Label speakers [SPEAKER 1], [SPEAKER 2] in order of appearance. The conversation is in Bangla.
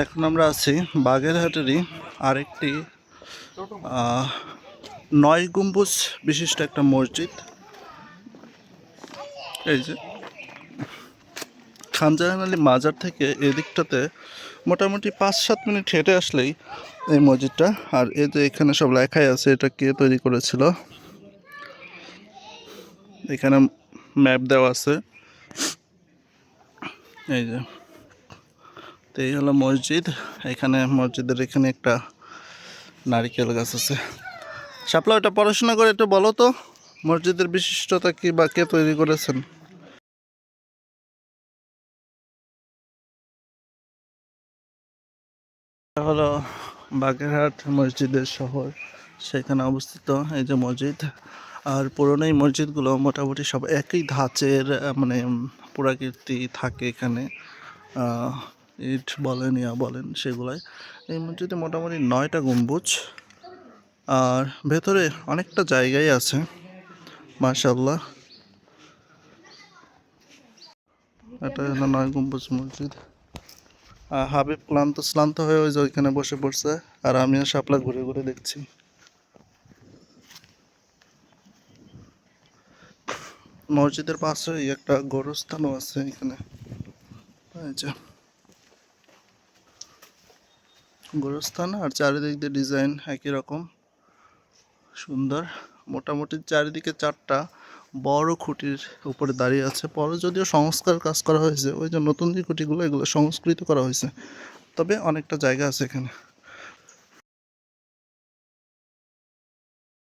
[SPEAKER 1] এখন আমরা আছি বাগেরহাটেরই আরেকটি 9 গম্বুজ বিশিষ্ট একটা মসজিদ। এই যে খান জাহান আলী মাজার থেকে এদিকটাতে মোটামুটি 5-7 মিনিট হেঁটে আসলেই এই মসজিদটা। আর এই যে এখানে সব লেখাই আছে এটা কে তৈরি করেছিল, এখানে ম্যাপ দেওয়া আছে। এই যে তো এই হলো মসজিদ। এখানে মসজিদের এখানে একটা নারিকেল গাছ আছে। শাপলা ওটা পড়াশোনা করে একটু বলো তো মসজিদের বিশিষ্টতা কি বা কে তৈরি করেছেন? এটা হলো বাগেরহাট মসজিদের শহর, সেখানে অবস্থিত এই যে মসজিদ। আর পুরনো এই মসজিদগুলো মোটামুটি সব একই ধাঁচের, মানে পুরাকীর্তি থাকে এখানে। ইট বলেন ইয়া বলেন সেগুলাই। এই মসজিদে মোটামুটি 9টা গম্বুজ, আর ভেতরে অনেকটা জায়গায় আছে মাশাআল্লাহ। এটা হলো 9 গম্বুজ মসজিদ। হাবিব ক্লান্ত হয়ে ওই যে ওইখানে বসে পড়ছে, আর আমি আর শাপলা ঘুরে ঘুরে দেখছি। মসজিদের পাশে একটা গোরস্থানও আছে এখানে। এই যে গোরস্থান, আর চারিদিক দিয়ে ডিজাইন একই রকম সুন্দর। মোটামুটি চারিদিকে 4টা বড় খুঁটির উপরে দাঁড়িয়ে আছে। পরে যদিও সংস্কার কাজ করা হয়েছে, ওই যে নতুন যে খুঁটিগুলো এগুলো সংস্কৃত করা হয়েছে, তবে অনেকটা জায়গা আছে এখানে।